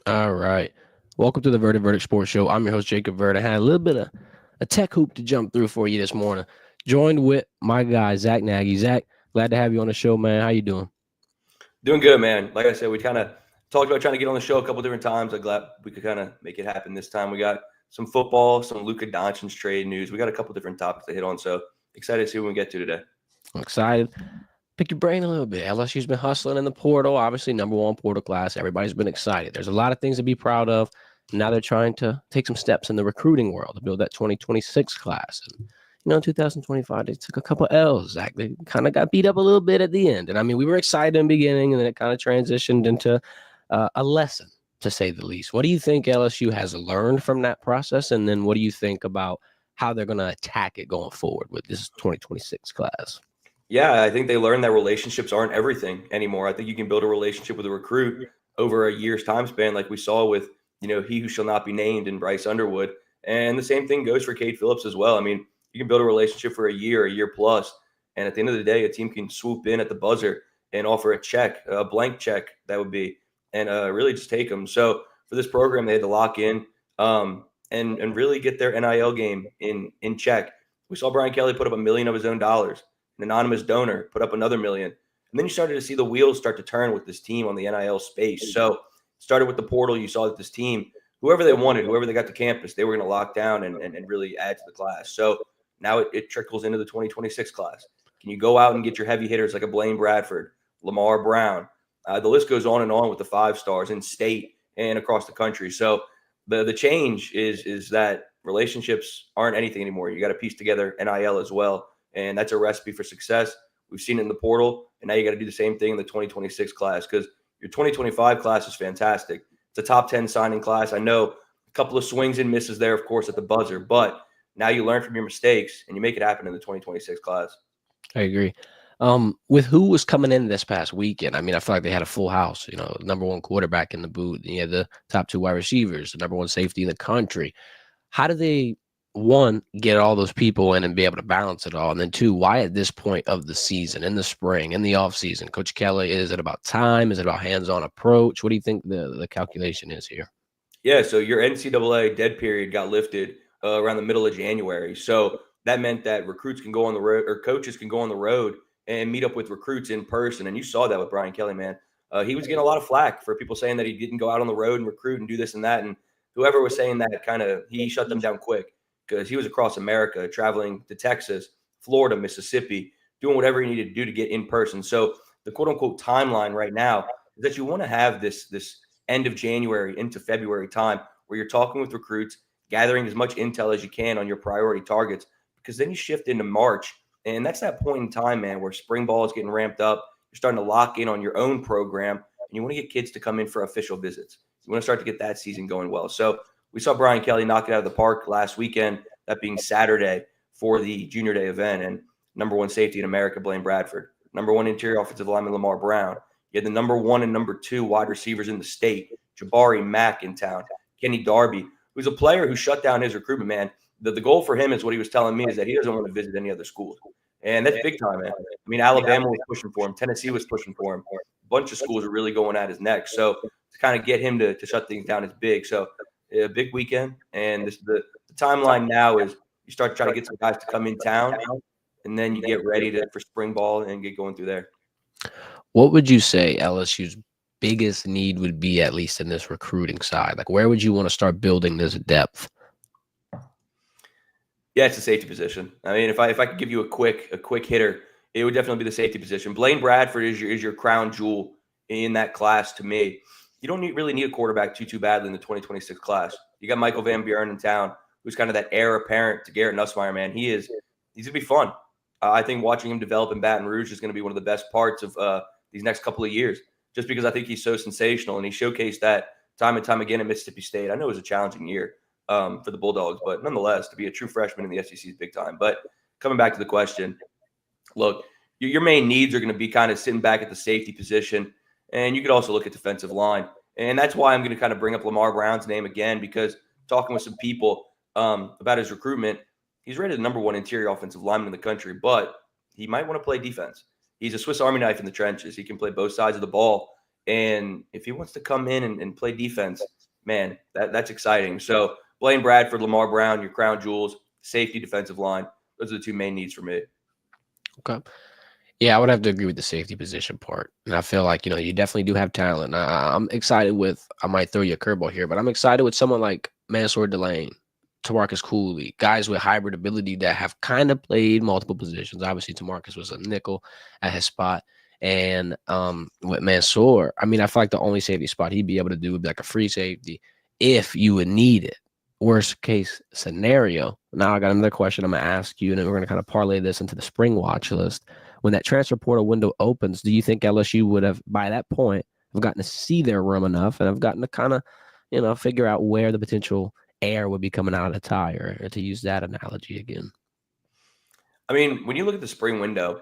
All right. Welcome to the Verdin Verdict Sports Show. I'm your host, Jacob Verdin. I had a little bit of a tech hoop to jump through for you this morning. Joined with my guy, Zach Nagy. Zach, glad to have you on the show, man. How you doing? Doing good, man. Like I said, we kind of talked about trying to get on the show a couple different times. I'm glad we could kind of make it happen this time. We got some football, some Luka Doncic's trade news. We got a couple different topics to hit on. So excited to see what we get to today. I'm excited. Pick your brain a little bit. LSU's been hustling in the portal, obviously, number one portal class. Everybody's been excited. There's a lot of things to be proud of. Now they're trying to take some steps in the recruiting world to build that 2026 class. And, 2025, they took a couple L's, Zach. They kind of got beat up a little bit at the end. And I mean, we were excited in the beginning, and then it kind of transitioned into a lesson, to say the least. What do you think LSU has learned from that process? And then what do you think about how they're going to attack it going forward with this 2026 class? Yeah, I think they learned that relationships aren't everything anymore. I think you can build a relationship with a recruit over a year's time span, like we saw with, he who shall not be named and Bryce Underwood. And the same thing goes for Cade Phillips as well. I mean, you can build a relationship for a year plus. And at the end of the day, a team can swoop in at the buzzer and offer a check, a blank check, that would be, and really just take them. So for this program, they had to lock in and really get their NIL game in check. We saw Brian Kelly put up $1 million of his own dollars. An anonymous donor put up another $1 million. And then you started to see the wheels start to turn with this team on the NIL space. So started with the portal. You saw that this team, whoever they wanted, whoever they got to campus, they were going to lock down and really add to the class. So now it trickles into the 2026 class. Can you go out and get your heavy hitters like a Blaine Bradford, Lamar Brown? The list goes on and on with the 5 stars in state and across the country. So the change is that relationships aren't anything anymore. You got to piece together NIL as well. And that's a recipe for success. We've seen it in the portal, and now you got to do the same thing in the 2026 class because your 2025 class is fantastic. It's a top 10 signing class. I know a couple of swings and misses there, of course, at the buzzer, but now you learn from your mistakes and you make it happen in the 2026 class. I agree. With who was coming in this past weekend, I mean, I feel like they had a full house. Number one quarterback in the boot. You had the top 2 wide receivers, the number one safety in the country. How do they, one, get all those people in and be able to balance it all? And then two, why at this point of the season, in the spring, in the off season, Coach Kelly, is it about time? Is it about hands-on approach? What do you think the calculation is here? Yeah, so your NCAA dead period got lifted around the middle of January. So that meant that recruits can go on the road or coaches can go on the road and meet up with recruits in person. And you saw that with Brian Kelly, man. He was getting a lot of flack for people saying that he didn't go out on the road and recruit and do this and that. And whoever was saying that he shut them down quick because he was across America, traveling to Texas, Florida, Mississippi, doing whatever he needed to do to get in person. So the quote unquote timeline right now is that you want to have this end of January into February time where you're talking with recruits, gathering as much intel as you can on your priority targets, because then you shift into March. And that's that point in time, man, where spring ball is getting ramped up. You're starting to lock in on your own program, and you want to get kids to come in for official visits. You want to start to get that season going well. So we saw Brian Kelly knock it out of the park last weekend, that being Saturday for the junior day event. And number one safety in America, Blaine Bradford. Number one interior offensive lineman, Lamar Brown. You had the number 1 and number 2 wide receivers in the state, Jabari Mack in town, Kenny Darby, who's a player who shut down his recruitment, man. The goal for him is what he was telling me is that he doesn't want to visit any other schools. And that's big time, man. I mean, Alabama was pushing for him. Tennessee was pushing for him. A bunch of schools are really going at his neck. So to kind of get him to shut things down is big. So a big weekend. And the timeline now is you start to try to get some guys to come in town, and then you get ready for spring ball and get going through there. What would you say LSU's biggest need would be, at least in this recruiting side? Like, where would you want to start building this depth? Yeah, it's the safety position. I mean, if I could give you a quick hitter, it would definitely be the safety position. Blaine Bradford is your crown jewel in that class to me. You don't really need a quarterback too badly in the 2026 class. You got Michael Van Buren in town, who's kind of that heir apparent to Garrett Nussmeier, man. He's gonna be fun. I think watching him develop in Baton Rouge is going to be one of the best parts of these next couple of years, just because I think he's so sensational and he showcased that time and time again at Mississippi State. I know it was a challenging year for the Bulldogs, but nonetheless, to be a true freshman in the SEC is big time. But coming back to the question, look, your main needs are going to be kind of sitting back at the safety position, and you could also look at defensive line. And that's why I'm going to kind of bring up Lamar Brown's name again, because talking with some people about his recruitment, he's rated the number 1 interior offensive lineman in the country, but he might want to play defense. He's a Swiss Army knife in the trenches. He can play both sides of the ball. And if he wants to come in and play defense, man, that's exciting. So Blaine Bradford, Lamar Brown, your crown jewels, safety, defensive line. Those are the two main needs for me. Okay. Yeah, I would have to agree with the safety position part. And I feel like, you definitely do have talent. I'm excited with, I might throw you a curveball here, but I'm excited with someone like Mansour Delane, Tamarcus Cooley, guys with hybrid ability that have kind of played multiple positions. Obviously, Tamarcus was a nickel at his spot. And with Mansour, I mean, I feel like the only safety spot he'd be able to do would be like a free safety if you would need it. Worst case scenario. Now I got another question I'm going to ask you, and then we're going to kind of parlay this into the spring watch list. When that transfer portal window opens, do you think LSU would have, by that point, have gotten to see their room enough and have gotten to kind of, figure out where the potential air would be coming out of the tire, to use that analogy again? I mean, when you look at the spring window,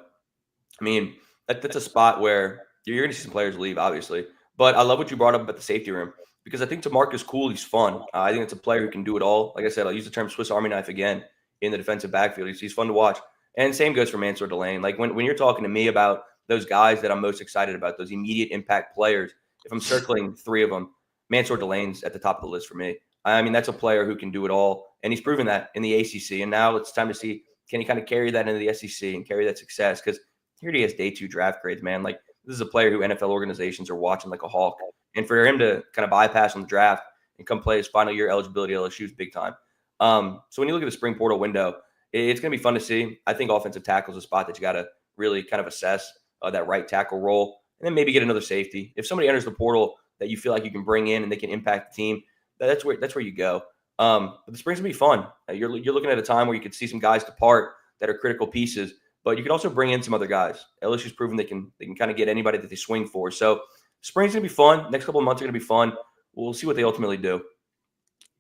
I mean, that's a spot where you're going to see some players leave, obviously. But I love what you brought up about the safety room because I think Tamarcus Cooley's fun. I think it's a player who can do it all. Like I said, I'll use the term Swiss Army knife again in the defensive backfield. He's fun to watch. And same goes for Mansour Delane. Like when you're talking to me about those guys that I'm most excited about, those immediate impact players, if I'm circling three of them, Mansour Delane's at the top of the list for me. I mean, that's a player who can do it all. And he's proven that in the ACC. And now it's time to see, can he kind of carry that into the SEC and carry that success? Because here he has day 2 draft grades, man. Like this is a player who NFL organizations are watching like a hawk. And for him to kind of bypass on the draft and come play his final year eligibility at LSU is big time. So when you look at the spring portal window, it's going to be fun to see. I think offensive tackle is a spot that you got to really kind of assess that right tackle role and then maybe get another safety. If somebody enters the portal that you feel like you can bring in and they can impact the team, that's where you go. But the spring's going to be fun. You're looking at a time where you could see some guys depart that are critical pieces, but you can also bring in some other guys. LSU's proven they can kind of get anybody that they swing for. So spring's going to be fun. Next couple of months are going to be fun. We'll see what they ultimately do.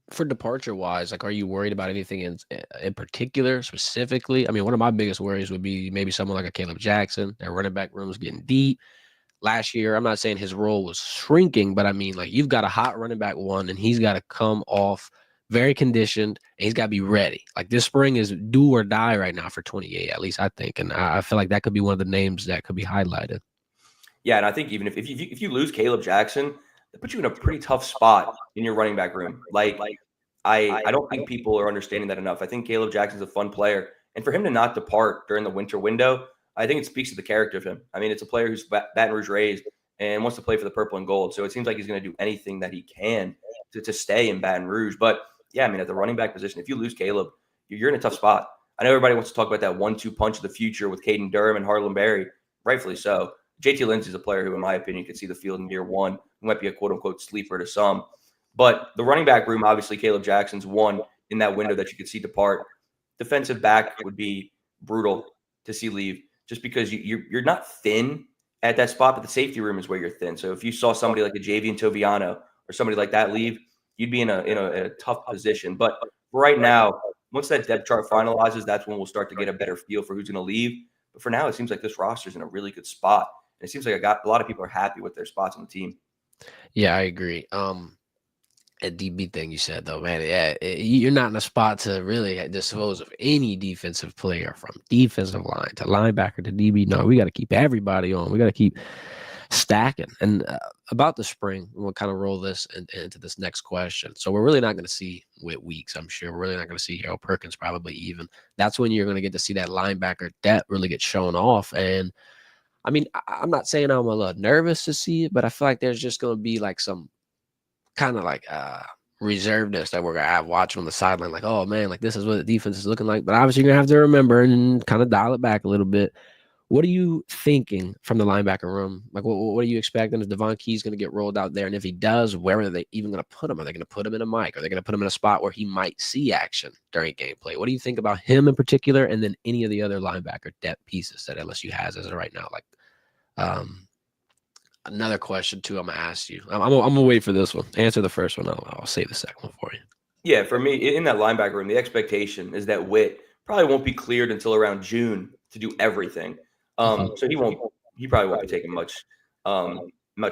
For departure wise, like, are you worried about anything in particular, specifically? I mean, one of my biggest worries would be maybe someone like a Caleb Jackson. Their running back room is getting deep. Last year, I'm not saying his role was shrinking, but I mean, like, you've got a hot running back one, and he's got to come off very conditioned, and he's got to be ready. Like, this spring is do or die right now for 28, at least I think. And I feel like that could be one of the names that could be highlighted. Yeah, and I think even if you lose Caleb Jackson, that puts you in a pretty tough spot in your running back room. Like I don't think people are understanding that enough. I think Caleb Jackson's a fun player, and for him to not depart during the winter window, I think it speaks to the character of him. I mean, it's a player who's Baton Rouge raised and wants to play for the purple and gold. So it seems like he's going to do anything that he can to stay in Baton Rouge. But yeah, I mean, at the running back position, if you lose Caleb, you're in a tough spot. I know everybody wants to talk about that 1-2 punch of the future with Caden Durham and Harlan Berry, rightfully so. JT Lindsey's a player who, in my opinion, could see the field in year one. Who might be a quote-unquote sleeper to some. But the running back room, obviously, Caleb Jackson's one in that window that you could see depart. Defensive back would be brutal to see leave just because you're not thin at that spot, but the safety room is where you're thin. So if you saw somebody like a Javian Toviano or somebody like that leave, you'd be in a tough position. But right now, once that depth chart finalizes, that's when we'll start to get a better feel for who's going to leave. But for now, it seems like this roster's in a really good spot. And it seems like a lot of people are happy with their spots on the team. Yeah, I agree. A DB thing you said though, man. Yeah, you're not in a spot to really dispose of any defensive player, from defensive line to linebacker to DB. No, we got to keep everybody on. We got to keep stacking. And about the spring, we'll kind of roll this into this next question. So we're really not going to see Whit Weeks, I'm sure. We're really not going to see Harold Perkins, probably even. That's when you're going to get to see that linebacker depth really get shown off. And I mean, I'm not saying I'm a little nervous to see it, but I feel like there's just going to be like some kind of like reservedness that we're gonna have watching on the sideline, like, oh man, like this is what the defense is looking like. But obviously, you're gonna have to remember and kind of dial it back a little bit. What are you thinking from the linebacker room? Like, what are you expecting? Is Devon Key's going to get rolled out there? And if he does, where are they even going to put him? Are they going to put him in a mic? Are they going to put him in a spot where he might see action during gameplay? What do you think about him in particular, and then any of the other linebacker depth pieces that LSU has as of right now? Like, another question too, I'm gonna ask you. I'm gonna wait for this one. Answer the first one. I'll save the second one for you. Yeah, for me, in that linebacker room, the expectation is that Witt probably won't be cleared until around June to do everything. So he probably won't be taking much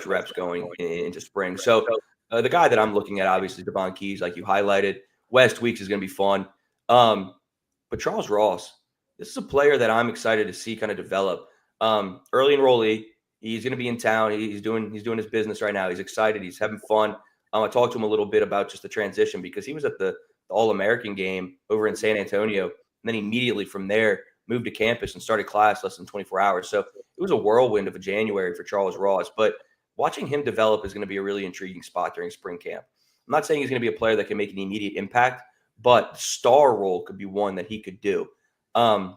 reps going into spring. So the guy that I'm looking at, obviously, Devon Keys, like you highlighted. West Weeks is going to be fun. But Charles Ross, this is a player that I'm excited to see kind of develop. Early enrollee, He's going to be in town. He's doing his business right now. He's excited. He's having fun. I talked to him a little bit about just the transition because he was at the All-American game over in San Antonio, and then immediately from there moved to campus and started class less than 24 hours. So it was a whirlwind of a January for Charles Ross. But watching him develop is going to be a really intriguing spot during spring camp. I'm not saying he's going to be a player that can make an immediate impact, but the star role could be one that he could do. And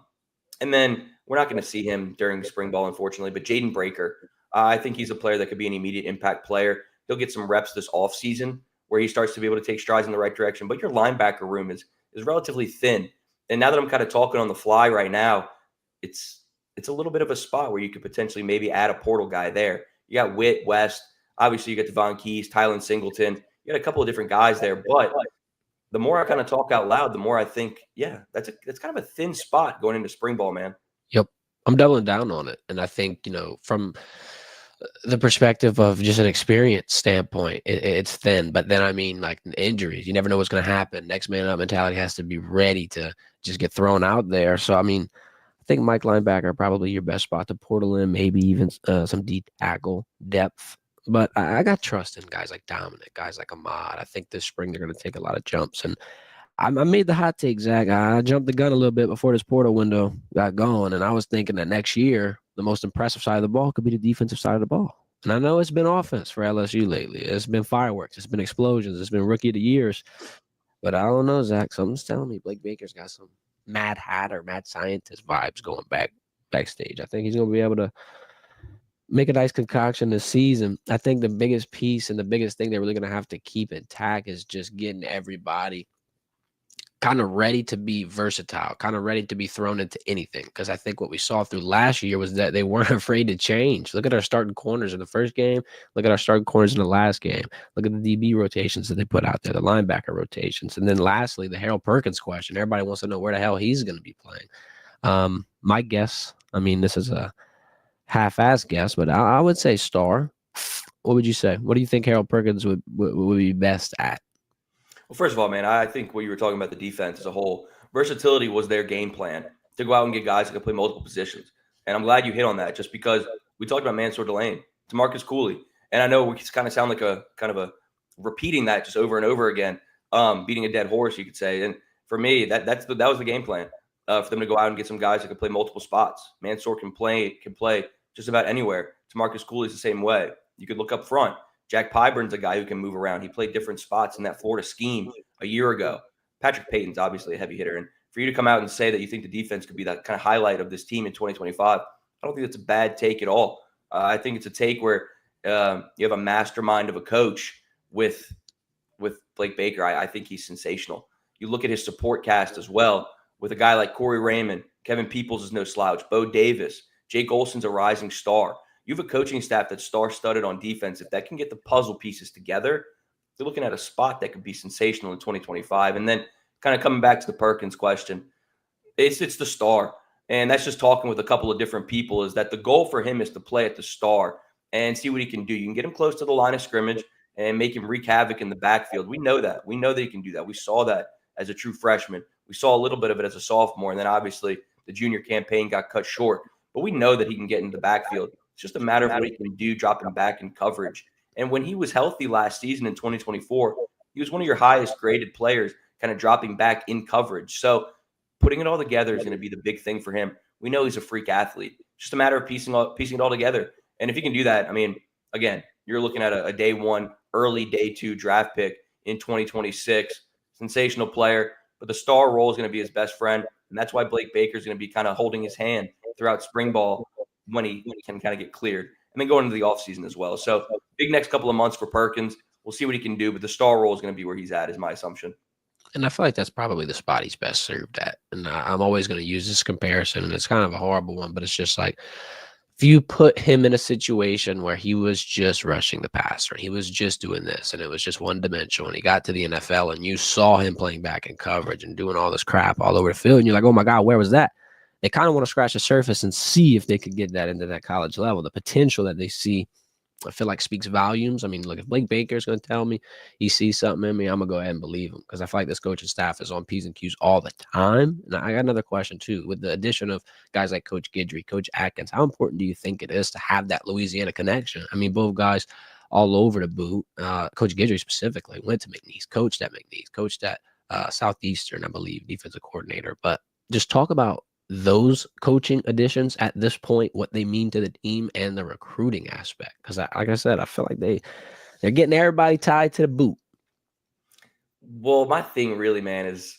then we're not going to see him during spring ball, unfortunately, but Jaden Breaker, I think he's a player that could be an immediate impact player. He'll get some reps this offseason where he starts to be able to take strides in the right direction. But your linebacker room is relatively thin. And now that I'm kind of talking on the fly right now, it's a little bit of a spot where you could potentially maybe add a portal guy there. You got Witt, West. Obviously, you got Devon Keys, Tylen Singleton. You got a couple of different guys there. But the more I kind of talk out loud, the more I think, yeah, that's kind of a thin spot going into spring ball, man. Yep. I'm doubling down on it. And I think, from the perspective of just an experience standpoint, it's thin. But then, like injuries, you never know what's going to happen. Next man up mentality has to be ready to just get thrown out there. So, I think Mike linebacker probably your best spot to portal in, maybe even some deep tackle depth. But I got trust in guys like Dominic, guys like Ahmad. I think this spring they're going to take a lot of jumps. And I made the hot take, Zach. I jumped the gun a little bit before this portal window got going, and I was thinking that next year, the most impressive side of the ball could be the defensive side of the ball. And I know it's been offense for LSU lately. It's been fireworks. It's been explosions. It's been rookie of the years. But I don't know, Zach. Something's telling me Blake Baker's got some Mad Hatter, Mad Scientist vibes going backstage. I think he's going to be able to make a nice concoction this season. I think the biggest piece and the biggest thing they're really going to have to keep intact is just getting everybody kind of ready to be versatile, kind of ready to be thrown into anything. Because I think what we saw through last year was that they weren't afraid to change. Look at our starting corners in the first game. Look at our starting corners in the last game. Look at the DB rotations that they put out there, the linebacker rotations. And then lastly, the Harold Perkins question. Everybody wants to know where the hell he's going to be playing. My guess, this is a half-assed guess, but I would say star. What would you say? What do you think Harold Perkins would be best at? Well, first of all, man, I think what you were talking about, the defense as a whole, versatility was their game plan to go out and get guys that can play multiple positions. And I'm glad you hit on that just because we talked about Mansour Delane, DeMarcus Cooley. And I know we kind of sound like a repeating that just over and over again, beating a dead horse, you could say. And for me, that was the game plan for them to go out and get some guys that can play multiple spots. Mansour can play just about anywhere. DeMarcus Cooley's the same way. You could look up front. Jack Pyburn's a guy who can move around. He played different spots in that Florida scheme a year ago. Patrick Payton's obviously a heavy hitter. And for you to come out and say that you think the defense could be that kind of highlight of this team in 2025, I don't think that's a bad take at all. I think it's a take where you have a mastermind of a coach with Blake Baker. I think he's sensational. You look at his support cast as well with a guy like Corey Raymond. Kevin Peoples is no slouch. Bo Davis. Jake Olson's a rising star. You have a coaching staff that's star-studded on defense. If that can get the puzzle pieces together, you're looking at a spot that could be sensational in 2025. And then kind of coming back to the Perkins question, it's the star. And that's just talking with a couple of different people, is that the goal for him is to play at the star and see what he can do. You can get him close to the line of scrimmage and make him wreak havoc in the backfield. We know that. We know that he can do that. We saw that as a true freshman. We saw a little bit of it as a sophomore. And then obviously the junior campaign got cut short. But we know that he can get into the backfield. It's just a matter of what he can do dropping back in coverage. And when he was healthy last season in 2024, he was one of your highest graded players kind of dropping back in coverage. So putting it all together is going to be the big thing for him. We know he's a freak athlete. Just a matter of piecing it all together. And if he can do that, again, you're looking at a day one, early day two draft pick in 2026. Sensational player. But the star role is going to be his best friend. And that's why Blake Baker is going to be kind of holding his hand throughout spring ball when he can kind of get cleared. And then going into the offseason as well. So big next couple of months for Perkins. We'll see what he can do. But the star role is going to be where he's at, is my assumption. And I feel like that's probably the spot he's best served at. And I'm always going to use this comparison, and it's kind of a horrible one, but it's just like, if you put him in a situation where he was just rushing the passer, he was just doing this, and it was just one dimensional, and he got to the NFL, and you saw him playing back in coverage and doing all this crap all over the field, and you're like, oh my God, where was that? They kind of want to scratch the surface and see if they could get that into that college level, the potential that they see I feel like speaks volumes. I mean, look, if Blake Baker's going to tell me he sees something in me, I'm going to go ahead and believe him because I feel like this coaching staff is on P's and Q's all the time. And I got another question, too. With the addition of guys like Coach Guidry, Coach Atkins, how important do you think it is to have that Louisiana connection? I mean, both guys all over the boot. Coach Guidry specifically went to McNeese, coached at McNeese, coached at Southeastern, I believe, defensive coordinator. But just talk about those coaching additions at this point, what they mean to the team and the recruiting aspect. Because, like I said, I feel like they're getting everybody tied to the boot. Well, my thing really, man, is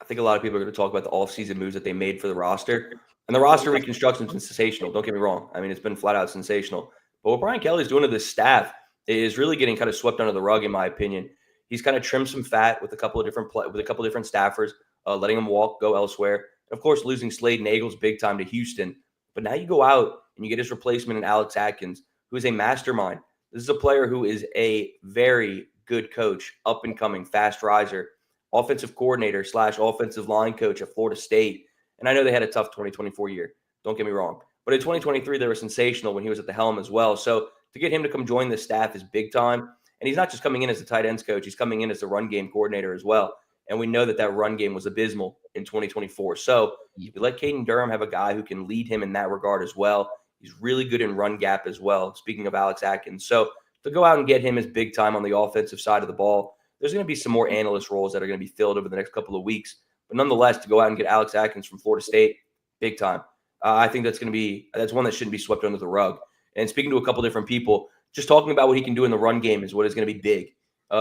I think a lot of people are going to talk about the offseason moves that they made for the roster. And the roster reconstruction has been sensational. Don't get me wrong. I mean, it's been flat out sensational. But what Brian Kelly's doing to this staff is really getting kind of swept under the rug, in my opinion. He's kind of trimmed some fat with a couple of different staffers, letting them go elsewhere. Of course, losing Slade and Eagles big time to Houston. But now you go out and you get his replacement in Alex Atkins, who is a mastermind. This is a player who is a very good coach, up and coming, fast riser, offensive coordinator / offensive line coach at Florida State. And I know they had a tough 2024 year. Don't get me wrong. But in 2023, they were sensational when he was at the helm as well. So to get him to come join the staff is big time. And he's not just coming in as a tight ends coach. He's coming in as the run game coordinator as well. And we know that that run game was abysmal in 2024. So you let Caden Durham have a guy who can lead him in that regard as well. He's really good in run gap as well, speaking of Alex Atkins. So to go out and get him as big time on the offensive side of the ball, there's going to be some more analyst roles that are going to be filled over the next couple of weeks. But nonetheless, to go out and get Alex Atkins from Florida State, big time. I think that's one that shouldn't be swept under the rug. And speaking to a couple different people, just talking about what he can do in the run game is what is going to be big.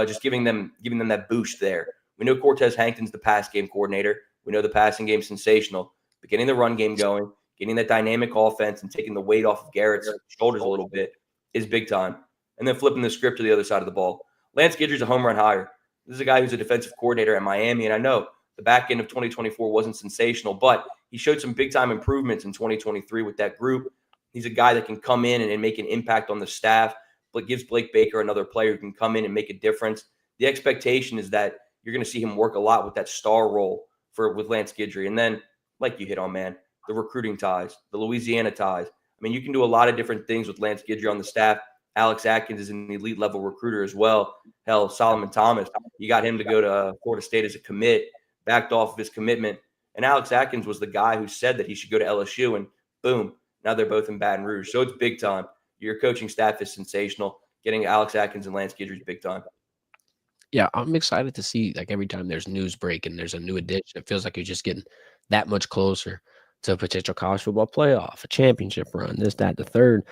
Just giving them that boost there. We know Cortez Hankton's the pass game coordinator. We know the passing game's sensational. But getting the run game going, getting that dynamic offense and taking the weight off of Garrett's shoulders a little bit is big time. And then flipping the script to the other side of the ball. Lance Guidry's a home run hire. This is a guy who's a defensive coordinator at Miami, and I know the back end of 2024 wasn't sensational, but he showed some big-time improvements in 2023 with that group. He's a guy that can come in and make an impact on the staff, but gives Blake Baker another player who can come in and make a difference. The expectation is that you're going to see him work a lot with that star role with Lance Guidry. And then, like you hit on, man, the recruiting ties, the Louisiana ties. I mean, you can do a lot of different things with Lance Guidry on the staff. Alex Atkins is an elite level recruiter as well. Hell, Solomon Thomas, you got him to go to Florida State as a commit, backed off of his commitment. And Alex Atkins was the guy who said that he should go to LSU, and boom, now they're both in Baton Rouge. So it's big time. Your coaching staff is sensational. Getting Alex Atkins and Lance Guidry is big time. Yeah, I'm excited to see, like, every time there's news break and there's a new addition, it feels like you're just getting that much closer to a potential college football playoff, a championship run, this, that, the third.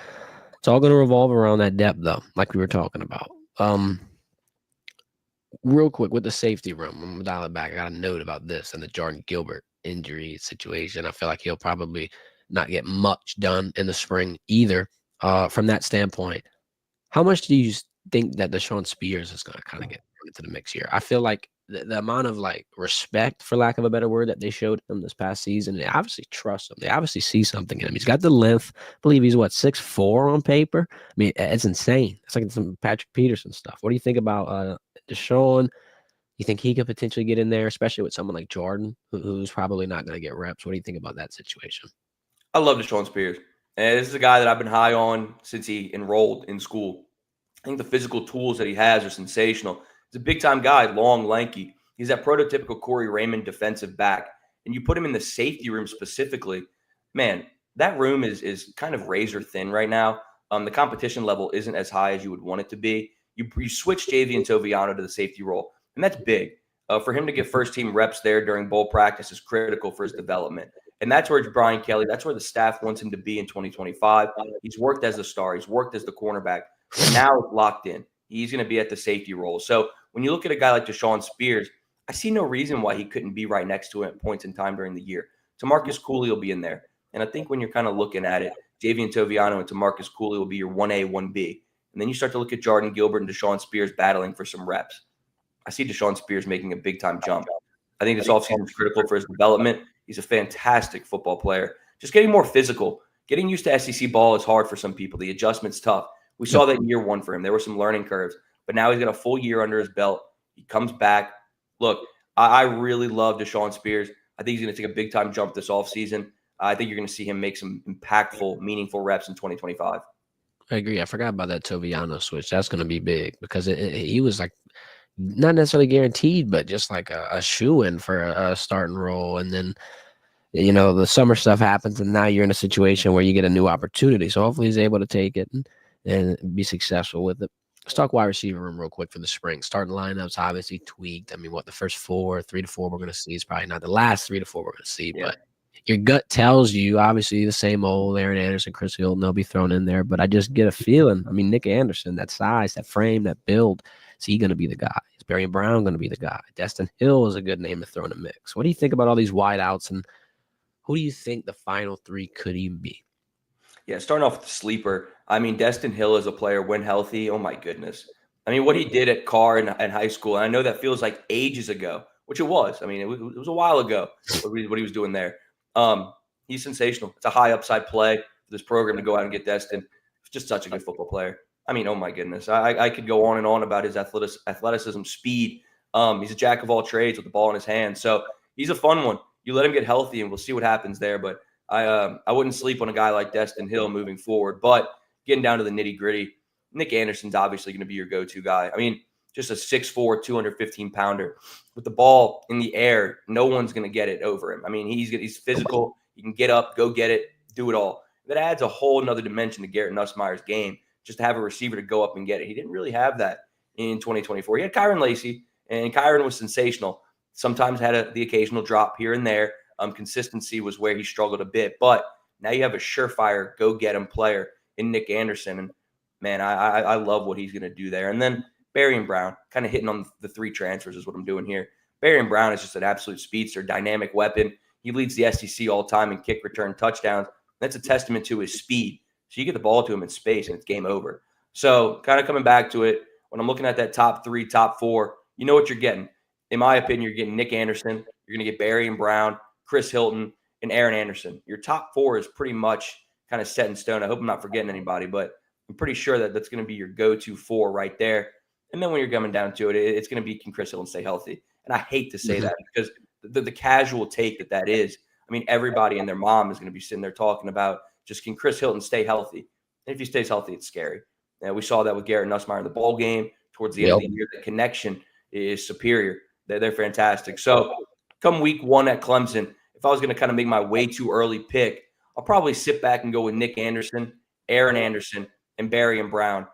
It's all going to revolve around that depth, though, like we were talking about. Real quick, with the safety room, I'm going to dial it back. I got a note about this and the Jordan Gilbert injury situation. I feel like he'll probably not get much done in the spring either. From that standpoint, how much do you think that Deshaun Spears is going to kind of get into the mix here? I feel like the amount of, like, respect, for lack of a better word, that they showed him this past season, they obviously trust him. They obviously see something in him. He's got the length. I believe he's, 6'4" on paper? I mean, it's insane. It's like some Patrick Peterson stuff. What do you think about Deshaun? You think he could potentially get in there, especially with someone like Jordan, who's probably not going to get reps? What do you think about that situation? I love Deshaun Spears. And this is a guy that I've been high on since he enrolled in school. I think the physical tools that he has are sensational. He's a big-time guy, long, lanky. He's that prototypical Corey Raymond defensive back. And you put him in the safety room specifically, man, that room is kind of razor thin right now. The competition level isn't as high as you would want it to be. You switch Javian Toviano to the safety role, and that's big. For him to get first-team reps there during bowl practice is critical for his development. And that's where Brian Kelly, that's where the staff wants him to be in 2025. He's worked as a star. He's worked as the cornerback. And now it's locked in. He's going to be at the safety role. So when you look at a guy like Deshaun Spears, I see no reason why he couldn't be right next to him at points in time during the year. Tamarcus Cooley will be in there. And I think when you're kind of looking at it, Javian Toviano and Tamarcus Cooley will be your 1A, 1B. And then you start to look at Jordan Gilbert and Deshaun Spears battling for some reps. I see Deshaun Spears making a big-time jump. I think this offseason is critical for his development. He's a fantastic football player. Just getting more physical. Getting used to SEC ball is hard for some people. The adjustment's tough. We saw that in year one for him. There were some learning curves. But now he's got a full year under his belt. He comes back. Look, I really love Deshaun Spears. I think he's going to take a big-time jump this offseason. I think you're going to see him make some impactful, meaningful reps in 2025. I agree. I forgot about that Toviano switch. That's going to be big because he was like not necessarily guaranteed, but just like a shoe-in for a starting role. And then, the summer stuff happens, and now you're in a situation where you get a new opportunity. So hopefully he's able to take it and be successful with it. Let's talk wide receiver room real quick for the spring. Starting lineups obviously tweaked. I mean, the first 3 to 4 we're going to see is probably not the last 3 to 4 we're going to see, Yeah. but your gut tells you, obviously, the same old Aaron Anderson, Chris Hilton, they'll be thrown in there. But I just get a feeling. I mean, Nick Anderson, that size, that frame, that build, is he going to be the guy? Is Barry Brown going to be the guy? Destin Hill is a good name to throw in the mix. What do you think about all these wideouts, and who do you think the final three could even be? Yeah, starting off with the sleeper. I mean, Destin Hill is a player when healthy. Oh my goodness. I mean, what he did at Carr in high school, and I know that feels like ages ago, which it was. I mean, it was a while ago what he was doing there. He's sensational. It's a high upside play for this program to go out and get Destin. He's just such a good football player. I mean, oh my goodness. I could go on and on about his athleticism, speed. He's a jack of all trades with the ball in his hand. So he's a fun one. You let him get healthy, and we'll see what happens there. But I wouldn't sleep on a guy like Destin Hill moving forward. But getting down to the nitty gritty, Nick Anderson's obviously going to be your go-to guy. I mean, just a 6'4", 215-pounder with the ball in the air. No one's going to get it over him. I mean, he's physical. He can get up, go get it, do it all. That adds a whole nother dimension to Garrett Nussmeier's game, just to have a receiver to go up and get it. He didn't really have that in 2024. He had Kyron Lacy, and Kyron was sensational. Sometimes had the occasional drop here and there. Consistency was where he struggled a bit. But now you have a surefire go-get-him player in Nick Anderson. And, man, I love what he's going to do there. And then Barry Brown, kind of hitting on the three transfers is what I'm doing here. Barry Brown is just an absolute speedster, dynamic weapon. He leads the SEC all time in kick return touchdowns. That's a testament to his speed. So you get the ball to him in space, and it's game over. So kind of coming back to it, when I'm looking at that top three, top four, you know what you're getting. In my opinion, you're getting Nick Anderson. You're going to get Barry Brown, Chris Hilton, and Aaron Anderson. Your top four is pretty much kind of set in stone. I hope I'm not forgetting anybody, but I'm pretty sure that that's going to be your go-to four right there. And then when you're coming down to it, it's going to be, can Chris Hilton stay healthy? And I hate to say that because the casual take that is, I mean, everybody and their mom is going to be sitting there talking about just, can Chris Hilton stay healthy? And if he stays healthy, it's scary. And we saw that with Garrett Nussmeier in the ball game towards the end of the year. The connection is superior. They're fantastic. So come week one at Clemson, if I was going to kind of make my way too early pick, I'll probably sit back and go with Nick Anderson, Aaron Anderson, and Barry Brown.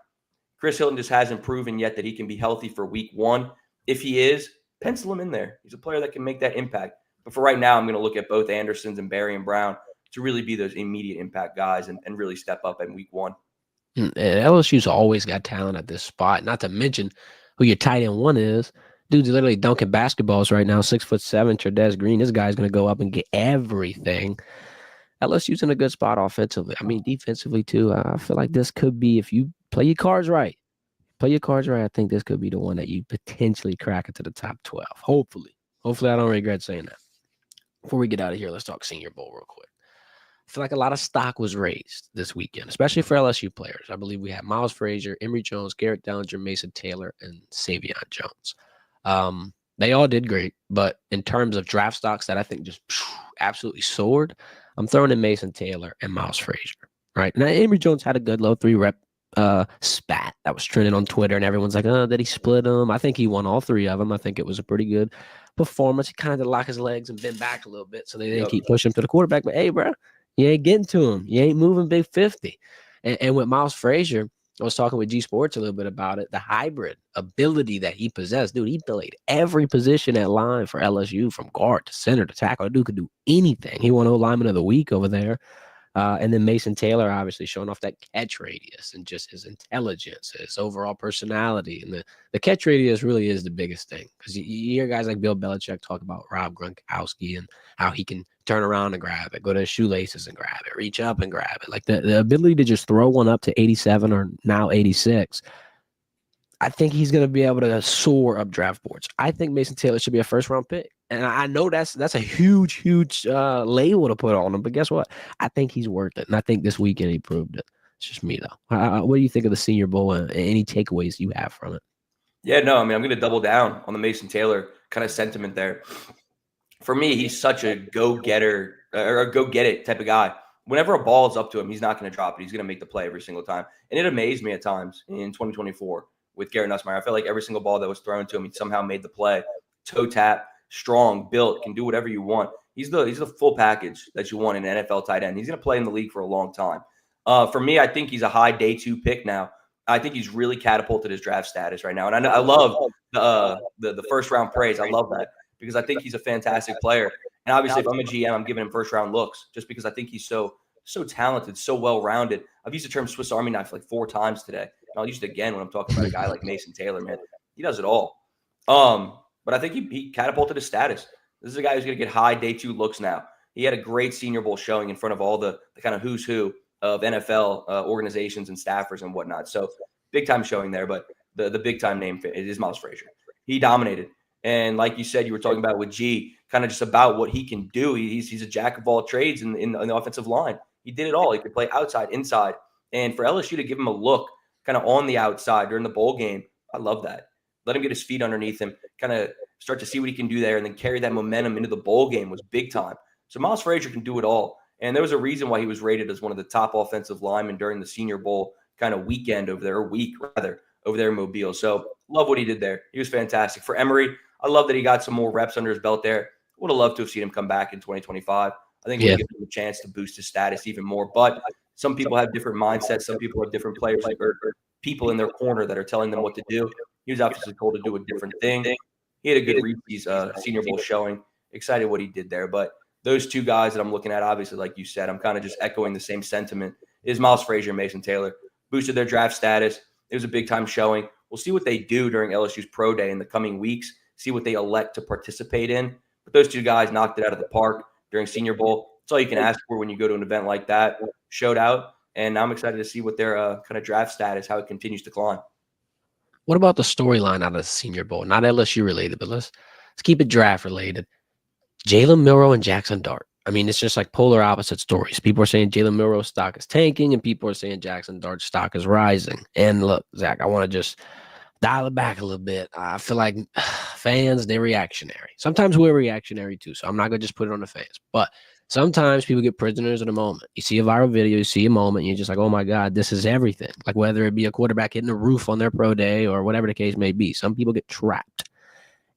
Chris Hilton just hasn't proven yet that he can be healthy for week one. If he is, pencil him in there. He's a player that can make that impact. But for right now, I'm going to look at both Andersons and Barry Brown to really be those immediate impact guys and really step up in week one. LSU's always got talent at this spot, not to mention who your tight end one is. Dude's literally dunking basketballs right now, 6'7", Trades Green. This guy's going to go up and get everything. LSU's in a good spot offensively. I mean, defensively, too. I feel like this could be, if you play your cards right, I think this could be the one that you potentially crack into the top 12. Hopefully, I don't regret saying that. Before we get out of here, let's talk Senior Bowl real quick. I feel like a lot of stock was raised this weekend, especially for LSU players. I believe we had Miles Frazier, Emory Jones, Garrett Dellinger, Mason Taylor, and Savion Jones. They all did great, but in terms of draft stocks that I think just absolutely soared, I'm throwing in Mason Taylor and Miles Frazier. Right now, Emory Jones had a good low 3-rep spat that was trending on Twitter, and everyone's like, "Oh, did he split them?" I think he won all three of them. I think it was a pretty good performance. He kind of lock his legs and bend back a little bit, so they didn't keep pushing him to the quarterback. But hey, bro, you ain't getting to him. You ain't moving big 50. And with Miles Frazier, I was talking with G Sports a little bit about it. The hybrid ability that he possessed, dude, he played every position at line for LSU, from guard to center to tackle. Dude could do anything. He won O-Lineman of the Week over there. And then Mason Taylor, obviously showing off that catch radius and just his intelligence, his overall personality. And the catch radius really is the biggest thing, because you hear guys like Bill Belichick talk about Rob Gronkowski and how he can turn around and grab it, go to his shoelaces and grab it, reach up and grab it. Like the ability to just throw one up to 87 or now 86. I think he's going to be able to soar up draft boards. I think Mason Taylor should be a first-round pick. And I know that's a huge label to put on him. But guess what? I think he's worth it. And I think this weekend he proved it. It's just me, though. What do you think of the Senior Bowl and any takeaways you have from it? Yeah, no, I mean, I'm going to double down on the Mason Taylor kind of sentiment there. For me, he's such a go-getter or a go-get-it type of guy. whenever a ball is up to him, he's not going to drop it. He's going to make the play every single time. And it amazed me at times in 2024 with Garrett Nussmeier. I felt like every single ball that was thrown to him, he somehow made the play. Toe tap, strong, built, can do whatever you want. He's the full package that you want in an NFL tight end. He's going to play in the league for a long time. For me, I think he's a high day 2 pick now. I think he's really catapulted his draft status right now. And I love the first round praise. I love that because I think he's a fantastic player. And obviously, if I'm a GM, I'm giving him first round looks just because I think he's so talented, so well rounded. I've used the term Swiss Army knife like 4 times today. And I'll use it again when I'm talking about a guy like Mason Taylor, man. He does it all. But I think he catapulted his status. This is a guy who's going to get high day 2 looks now. He had a great Senior Bowl showing in front of all the kind of who's who of NFL organizations and staffers and whatnot. So big time showing there. But the big time name is Miles Frazier. He dominated. And like you said, you were talking about with G, kind of just about what he can do. He's a jack of all trades in the offensive line. He did it all. He could play outside, inside. And for LSU to give him a look kind of on the outside during the bowl game, I love that. Let him get his feet underneath him, kind of start to see what he can do there, and then carry that momentum into the bowl game was big time. So Miles Frazier can do it all. And there was a reason why he was rated as one of the top offensive linemen during the Senior Bowl kind of weekend over there, or week rather, over there in Mobile. So love what he did there. He was fantastic. For Emory, I love that he got some more reps under his belt there. Would have loved to have seen him come back in 2025. I think we'll give him a chance to boost his status even more. But some people have different mindsets. Some people have different players or people in their corner that are telling them what to do. He was obviously told to do a different thing. He had a good Reese's Senior Bowl showing. Excited what he did there. But those 2 guys that I'm looking at, obviously, like you said, I'm kind of just echoing the same sentiment, is Miles Frazier and Mason Taylor. Boosted their draft status. It was a big-time showing. We'll see what they do during LSU's Pro Day in the coming weeks, see what they elect to participate in. But those 2 guys knocked it out of the park during Senior Bowl. That's all you can ask for when you go to an event like that. Showed out. And I'm excited to see what their kind of draft status, how it continues to climb. What about the storyline out of the Senior Bowl? Not LSU related, but let's keep it draft related. Jalen Milroe and Jackson Dart. I mean, it's just like polar opposite stories. People are saying Jalen Milroe's stock is tanking, and people are saying Jackson Dart's stock is rising. And look, Zach, I want to just dial it back a little bit. I feel like fans, they're reactionary. Sometimes we're reactionary too, so I'm not going to just put it on the fans. But sometimes people get prisoners of the moment. You see a viral video, you see a moment, and you're just like, oh my God, this is everything. Like whether it be a quarterback hitting the roof on their pro day or whatever the case may be. Some people get trapped.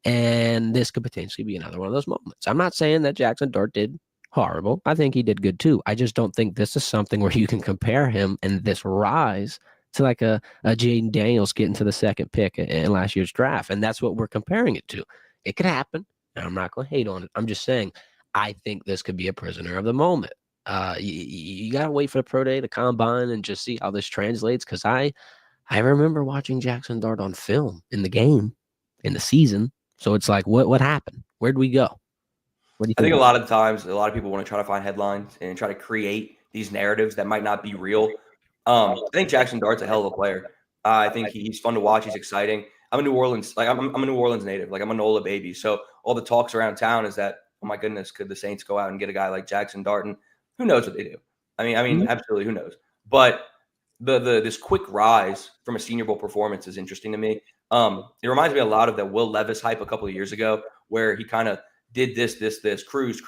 And this could potentially be another one of those moments. I'm not saying that Jackson Dart did horrible. I think he did good too. I just don't think this is something where you can compare him and this rise to like a Jaden Daniels getting to the 2nd pick in last year's draft. And that's what we're comparing it to. It could happen. And I'm not going to hate on it. I'm just saying, I think this could be a prisoner of the moment. You got to wait for the pro day, the combine, and just see how this translates. Because I remember watching Jackson Dart on film in the game, in the season. So it's like, what happened? Where'd we go? What do you think? I think a lot of times, a lot of people want to try to find headlines and try to create these narratives that might not be real. I think Jackson Dart's a hell of a player. I think he's fun to watch. He's exciting. I'm a New Orleans native. Like I'm a NOLA baby. So all the talks around town is that, oh my goodness, could the Saints go out and get a guy like Jackson Dart? And who knows what they do? I mean, absolutely, who knows? But this quick rise from a Senior Bowl performance is interesting to me. It reminds me a lot of that Will Levis hype a couple of years ago, where he kind of did this, cruise.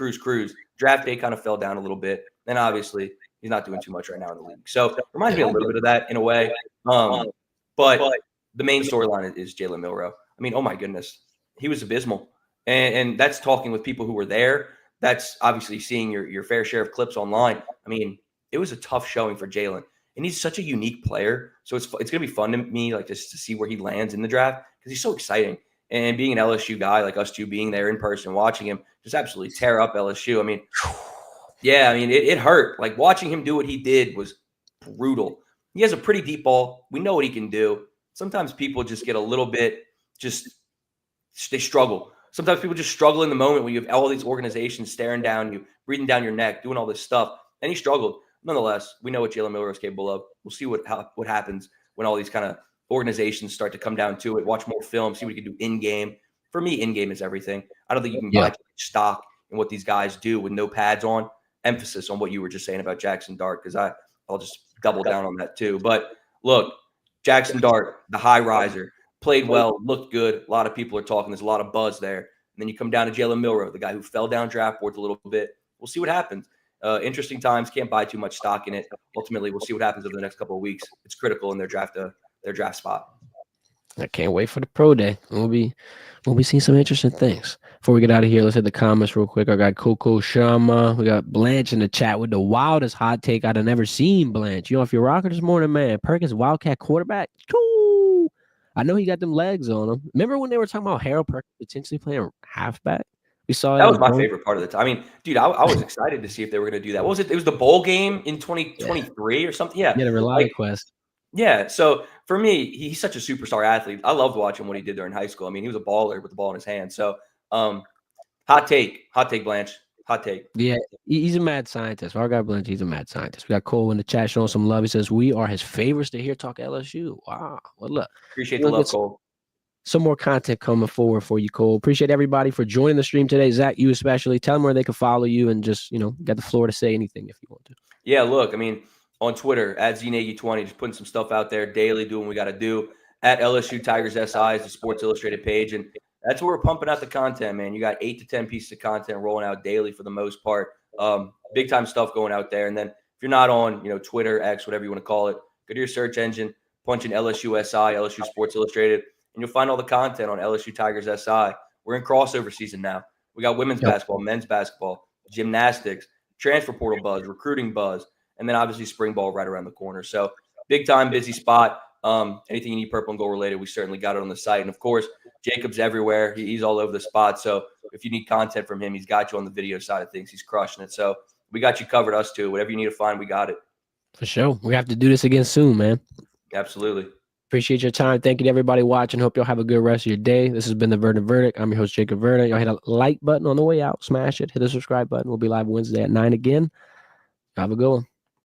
Draft day kind of fell down a little bit. And obviously, he's not doing too much right now in the league. So it reminds me a little bit of that in a way. But the main storyline is Jalen Milroe. I mean, oh my goodness, he was abysmal. And that's talking with people who were there. That's obviously seeing your fair share of clips online. I mean, it was a tough showing for Jalen. And he's such a unique player. So it's going to be fun to me, like, just to see where he lands in the draft because he's so exciting. And being an LSU guy, like us two being there in person, watching him just absolutely tear up LSU. I mean, yeah, I mean, it hurt. Like, watching him do what he did was brutal. He has a pretty deep ball. We know what he can do. Sometimes people just get a little bit they struggle. Sometimes people just struggle in the moment when you have all these organizations staring down you, breathing down your neck, doing all this stuff. And he struggled. Nonetheless, we know what Jalen Milroe is capable of. We'll see what happens when all these kind of organizations start to come down to it. Watch more film, see what he can do in-game. For me, in-game is everything. I don't think you can buy stock in what these guys do with no pads on. Emphasis on what you were just saying about Jackson Dart, because I'll just double down on that too. But look, Jackson Dart, the high riser, played well, looked good. A lot of people are talking. There's a lot of buzz there. And then you come down to Jalen Milroe, the guy who fell down draft boards a little bit. We'll see what happens. Interesting times. Can't buy too much stock in it. Ultimately, we'll see what happens over the next couple of weeks. It's critical in their draft spot. I can't wait for the pro day. We'll be seeing some interesting things. Before we get out of here, let's hit the comments real quick. I got Coco Shama. We got Blanche in the chat with the wildest hot take I'd have never seen. Blanche, if you're rocking this morning, man, Perkins Wildcat quarterback. Cool. I know he got them legs on him. Remember when they were talking about Harold Perkins potentially playing halfback? We saw that was my favorite part of the time. I mean, dude, I was excited to see if they were going to do that. What was it? It was the bowl game in 2023 or something. Yeah, the Reliant Quest. Yeah. So for me, he's such a superstar athlete. I loved watching what he did there in high school. I mean, he was a baller with the ball in his hand. So, hot take, Blanche, hot take. Yeah, he's a mad scientist. Our guy Blanche, he's a mad scientist. We got Cole in the chat showing some love. He says we are his favorites to hear talk LSU. Wow. Well, look, appreciate the love, Cole. Some more content coming forward for you, Cole. Appreciate everybody for joining the stream today. Zach, you especially. Tell them where they can follow you and just, get the floor to say anything if you want to. Yeah, look, I mean, on Twitter, at ZNAGI20, just putting some stuff out there daily, doing what we got to do. At LSU Tigers SI is the Sports Illustrated page. And that's where we're pumping out the content, man. You got 8 to 10 pieces of content rolling out daily for the most part. Big time stuff going out there. And then if you're not on, Twitter, X, whatever you want to call it, go to your search engine, punch in LSU SI, LSU Sports Illustrated, and you'll find all the content on LSU Tigers SI. We're in crossover season now. We got women's basketball, men's basketball, gymnastics, transfer portal buzz, recruiting buzz, and then obviously spring ball right around the corner. So big time, busy spot. Anything you need purple and gold related, we certainly got it on the site. And of course, Jacob's everywhere. He's all over the spot. So if you need content from him, he's got you on the video side of things. He's crushing it. So we got you covered, us too. Whatever you need to find, we got it. For sure. We have to do this again soon, man. Absolutely. Appreciate your time. Thank you to everybody watching. Hope y'all have a good rest of your day. This has been the Verdin Verdict. I'm your host, Jacob Verdin. Y'all hit a like button on the way out. Smash it. Hit the subscribe button. We'll be live Wednesday at 9 again. Have a good one.